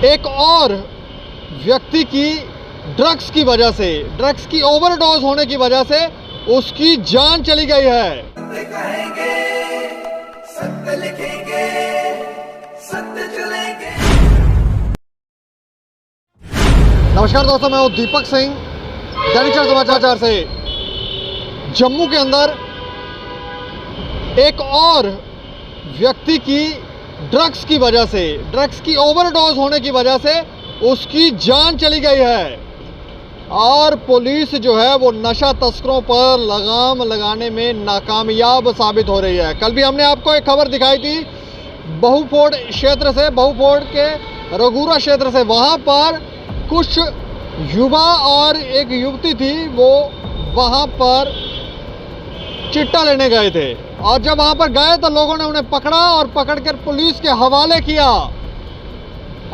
एक और व्यक्ति की ड्रग्स की वजह से, ड्रग्स की ओवरडोज होने की वजह से उसकी जान चली गई है। सत्य कहेंगे, सत्य लिखेंगे, सत्य चलेंगे। नमस्कार दोस्तों, मैं हूं दीपक सिंह, दैनिक समाचार से। जम्मू के अंदर एक और व्यक्ति की ड्रग्स की वजह से, ड्रग्स की ओवरडोज होने की वजह से उसकी जान चली गई है और पुलिस जो है वो नशा तस्करों पर लगाम लगाने में नाकामयाब साबित हो रही है। कल भी हमने आपको एक खबर दिखाई थी बहुफोर्ड क्षेत्र से, बहुफोर्ड के रघुरा क्षेत्र से। वहाँ पर कुछ युवा और एक युवती थी, वो वहाँ पर चिट्टा लेने गए थे और जब वहाँ पर गए तो लोगों ने उन्हें पकड़ा और पकड़कर पुलिस के हवाले किया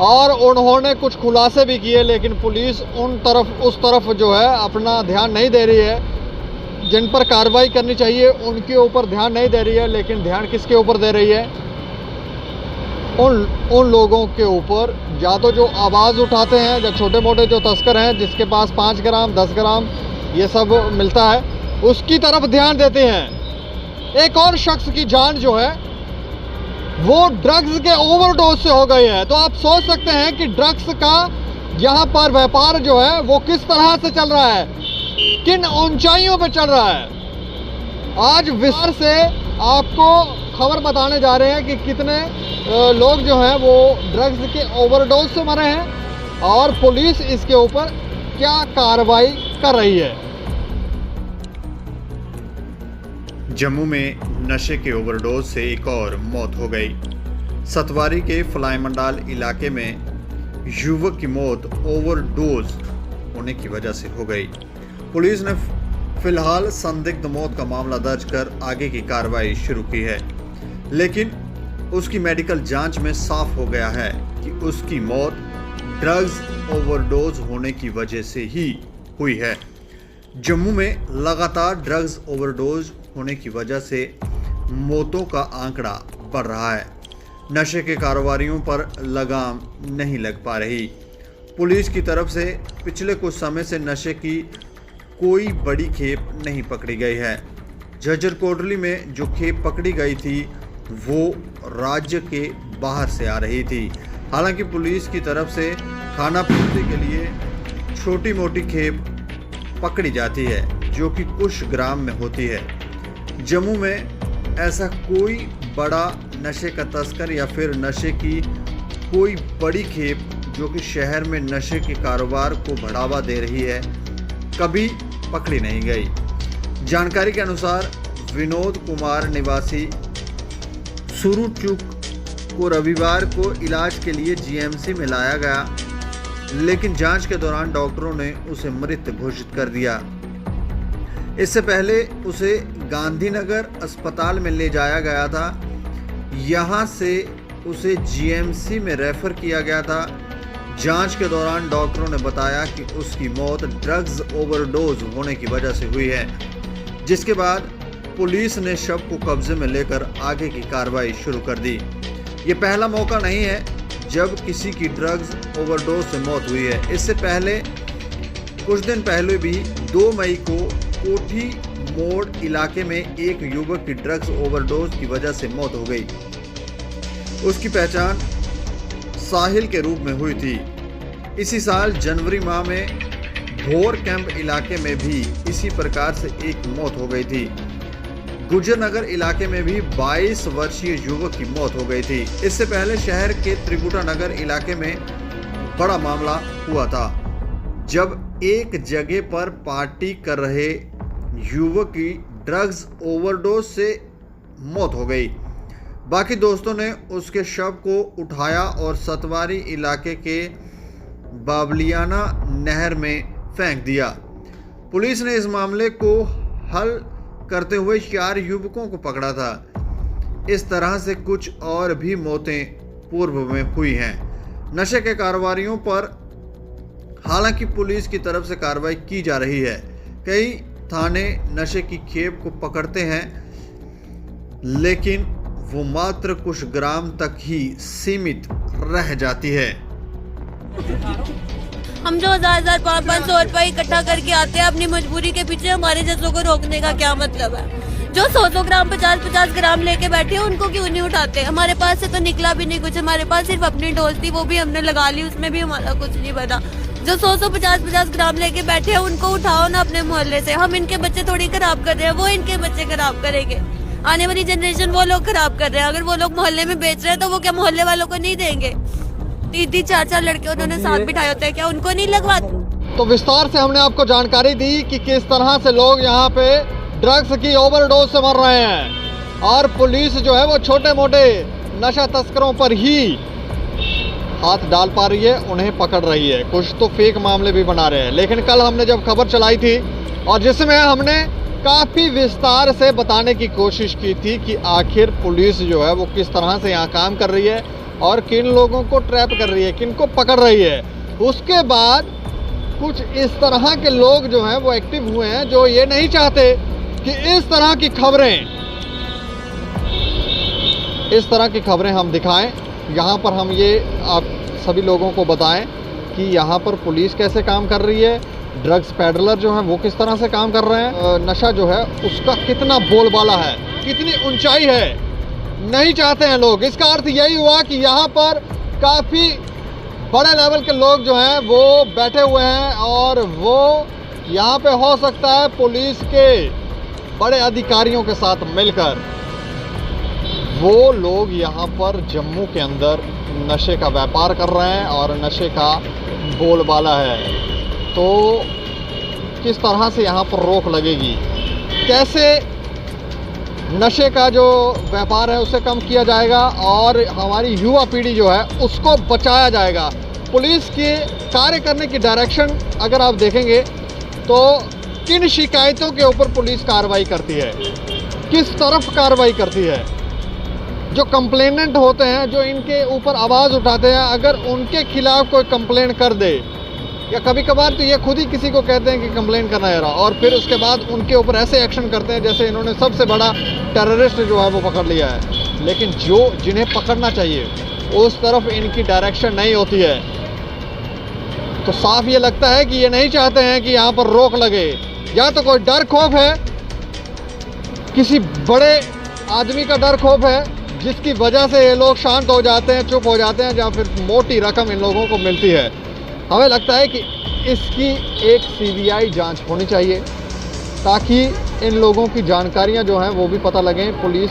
और उन्होंने कुछ खुलासे भी किए, लेकिन पुलिस उस तरफ जो है अपना ध्यान नहीं दे रही है। जिन पर कार्रवाई करनी चाहिए उनके ऊपर ध्यान नहीं दे रही है, लेकिन ध्यान किसके ऊपर दे रही है? उन लोगों के ऊपर, या तो जो आवाज़ उठाते हैं, जो छोटे मोटे जो तस्कर हैं जिसके पास 5 ग्राम 10 ग्राम ये सब मिलता है, उसकी तरफ ध्यान देते हैं। एक और शख्स की जान जो है वो ड्रग्स के ओवरडोज से हो गई है। तो आप सोच सकते हैं कि ड्रग्स का यहाँ पर व्यापार जो है वो किस तरह से चल रहा है, किन ऊंचाइयों पे चल रहा है। आज विस्तार से आपको खबर बताने जा रहे हैं कि कितने लोग जो हैं वो ड्रग्स के ओवरडोज से मरे हैं और पुलिस इसके ऊपर क्या कार्रवाई कर रही है। जम्मू में नशे के ओवरडोज से एक और मौत हो गई। सतवारी के फलाई मंडाल इलाके में युवक की मौत ओवरडोज होने की वजह से हो गई। पुलिस ने फिलहाल संदिग्ध मौत का मामला दर्ज कर आगे की कार्रवाई शुरू की है, लेकिन उसकी मेडिकल जांच में साफ हो गया है कि उसकी मौत ड्रग्स ओवरडोज होने की वजह से ही हुई है। जम्मू में लगातार ड्रग्स ओवरडोज होने की वजह से मौतों का आंकड़ा बढ़ रहा है। नशे के कारोबारियों पर लगाम नहीं लग पा रही। पुलिस की तरफ से पिछले कुछ समय से नशे की कोई बड़ी खेप नहीं पकड़ी गई है। झज्जर कोटली में जो खेप पकड़ी गई थी वो राज्य के बाहर से आ रही थी। हालांकि पुलिस की तरफ से खाना पूर्ति के लिए छोटी मोटी खेप पकड़ी जाती है जो कि कुछ ग्राम में होती है। जम्मू में ऐसा कोई बड़ा नशे का तस्कर या फिर नशे की कोई बड़ी खेप जो कि शहर में नशे के कारोबार को बढ़ावा दे रही है कभी पकड़ी नहीं गई। जानकारी के अनुसार विनोद कुमार निवासी सुरुचुक को रविवार को इलाज के लिए जीएमसी में लाया गया, लेकिन जांच के दौरान डॉक्टरों ने उसे मृत घोषित कर दिया। इससे पहले उसे गांधीनगर अस्पताल में ले जाया गया था। यहां से उसे जीएमसी में रेफर किया गया था। जांच के दौरान डॉक्टरों ने बताया कि उसकी मौत ड्रग्स ओवरडोज होने की वजह से हुई है, जिसके बाद पुलिस ने शव को कब्जे में लेकर आगे की कार्रवाई शुरू कर दी। ये पहला मौका नहीं है जब किसी की ड्रग्स ओवरडोज से मौत हुई है। इससे पहले कुछ दिन पहले भी 2 मई को कोठी मोड़ इलाके में एक युवक की ड्रग्स ओवरडोज की वजह से मौत हो गई। उसकी पहचान साहिल के रूप में हुई थी। इसी साल जनवरी माह में भोर कैंप इलाके में भी इसी प्रकार से एक मौत हो गई थी। गुजर नगर इलाके में भी 22 वर्षीय युवक की मौत हो गई थी। इससे पहले शहर के त्रिकुटा नगर इलाके में बड़ा मामला हुआ था, जब एक जगह पर पार्टी कर रहे युवक की ड्रग्स ओवरडोज से मौत हो गई। बाकी दोस्तों ने उसके शव को उठाया और सतवारी इलाके के बाबलियाना नहर में फेंक दिया। पुलिस ने इस मामले को हल करते हुए 4 युवकों को पकड़ा था। इस तरह से कुछ और भी मौतें पूर्व में हुई हैं। नशे के कारोबारियों पर हालांकि पुलिस की तरफ से कार्रवाई की जा रही है। कई थाने नशे की खेप को पकड़ते हैं, लेकिन वो मात्र कुछ ग्राम तक ही सीमित रह जाती है। हम जो 1000 500 रुपए इकट्ठा करके आते हैं अपनी मजबूरी के पीछे, हमारे जैसों को रोकने का क्या मतलब है? जो 100 ग्राम 50 ग्राम लेके बैठे हैं उनको क्यों नहीं उठाते? हमारे पास से तो निकला भी नहीं कुछ, हमारे पास सिर्फ अपनी डोज थी, वो भी हमने लगा ली, उसमें भी हमारा कुछ नहीं बना। जो 100 ग्राम लेके बैठे हैं उनको उठाओ ना अपने मोहल्ले से। हम इनके बच्चे थोड़ी खराब कर रहे हैं, वो इनके बच्चे खराब करेंगे। आने वाली जनरेशन वो लोग खराब कर रहे हैं। अगर वो लोग मोहल्ले में बेच रहे हैं तो वो क्या मोहल्ले वालों को नहीं देंगे? 3-4 लड़के उन्होंने साथ बिठाए होते हैं, क्या उनको नहीं लगवाते? तो विस्तार से हमने आपको जानकारी दी कि किस तरह से लोग यहाँ पे ड्रग्स की ओवरडोज से मर रहे हैं और पुलिस जो है वो छोटे मोटे नशा तस्करों पर ही हाथ डाल पा रही है, उन्हें पकड़ रही है। कुछ तो फेक मामले भी बना रहे हैं। लेकिन कल हमने जब खबर चलाई थी और जिसमें हमने काफ़ी विस्तार से बताने की कोशिश की थी कि आखिर पुलिस जो है वो किस तरह से यहाँ काम कर रही है और किन लोगों को ट्रैप कर रही है, किन को पकड़ रही है, उसके बाद कुछ इस तरह के लोग जो हैं वो एक्टिव हुए हैं जो ये नहीं चाहते कि इस तरह की खबरें हम दिखाएं। यहाँ पर हम ये आप सभी लोगों को बताएं कि यहाँ पर पुलिस कैसे काम कर रही है, ड्रग्स पैडलर जो हैं वो किस तरह से काम कर रहे हैं, नशा जो है उसका कितना बोलबाला है, कितनी ऊंचाई है, नहीं चाहते हैं लोग। इसका अर्थ यही हुआ कि यहाँ पर काफ़ी बड़े लेवल के लोग जो हैं वो बैठे हुए हैं और वो यहाँ पे हो सकता है पुलिस के बड़े अधिकारियों के साथ मिलकर वो लोग यहाँ पर जम्मू के अंदर नशे का व्यापार कर रहे हैं और नशे का बोलबाला है। तो किस तरह से यहाँ पर रोक लगेगी, कैसे नशे का जो व्यापार है उसे कम किया जाएगा और हमारी युवा पीढ़ी जो है उसको बचाया जाएगा। पुलिस के कार्य करने की डायरेक्शन अगर आप देखेंगे तो किन शिकायतों के ऊपर पुलिस कार्रवाई करती है, किस तरफ कार्रवाई करती है, जो कंप्लेनेंट होते हैं, जो इनके ऊपर आवाज़ उठाते हैं, अगर उनके खिलाफ कोई कंप्लेन कर दे या कभी कभार तो ये खुद ही किसी को कहते हैं कि कंप्लेन करना है और फिर उसके बाद उनके ऊपर ऐसे एक्शन करते हैं जैसे इन्होंने सबसे बड़ा टेररिस्ट जो है वो पकड़ लिया है। लेकिन जो जिन्हें पकड़ना चाहिए उस तरफ इनकी डायरेक्शन नहीं होती है। तो साफ ये लगता है कि ये नहीं चाहते हैं कि यहाँ पर रोक लगे, या तो कोई डर खौफ है, किसी बड़े आदमी का डर खौफ है जिसकी वजह से ये लोग शांत हो जाते हैं, चुप हो जाते हैं, या फिर मोटी रकम इन लोगों को मिलती है। हमें लगता है कि इसकी एक सीबीआई जांच होनी चाहिए ताकि इन लोगों की जानकारियां जो हैं वो भी पता लगें, पुलिस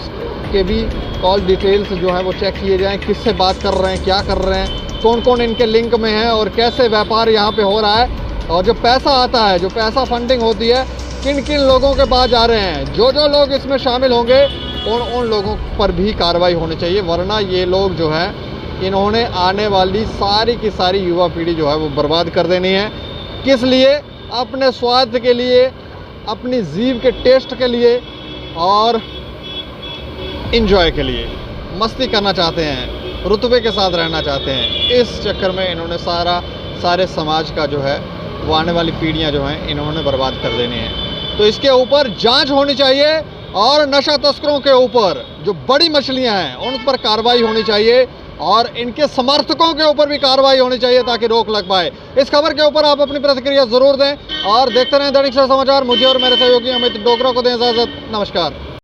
के भी कॉल डिटेल्स जो हैं वो चेक किए जाएं, किससे बात कर रहे हैं, क्या कर रहे हैं, कौन कौन इनके लिंक में है और कैसे व्यापार यहाँ पे हो रहा है, और जो पैसा आता है, जो पैसा फंडिंग होती है, किन किन लोगों के पास जा रहे हैं। जो जो लोग इसमें शामिल होंगे उन लोगों पर भी कार्रवाई होनी चाहिए, वरना ये लोग जो हैं इन्होंने आने वाली सारी की सारी युवा पीढ़ी जो है वो बर्बाद कर देनी है। किस लिए? अपने स्वार्थ के लिए, अपनी जीभ के टेस्ट के लिए और इंजॉय के लिए, मस्ती करना चाहते हैं, रुतबे के साथ रहना चाहते हैं। इस चक्कर में इन्होंने सारे समाज का जो है वो आने वाली पीढ़ियां जो हैं इन्होंने बर्बाद कर देनी है। तो इसके ऊपर जांच होनी चाहिए और नशा तस्करों के ऊपर जो बड़ी मछलियां हैं उन पर कार्रवाई होनी चाहिए और इनके समर्थकों के ऊपर भी कार्रवाई होनी चाहिए ताकि रोक लग पाए। इस खबर के ऊपर आप अपनी प्रतिक्रिया जरूर दें और देखते रहें दैनिक सवेरा समाचार। मुझे और मेरे सहयोगी अमित डोगरा को दें इजाजत। नमस्कार।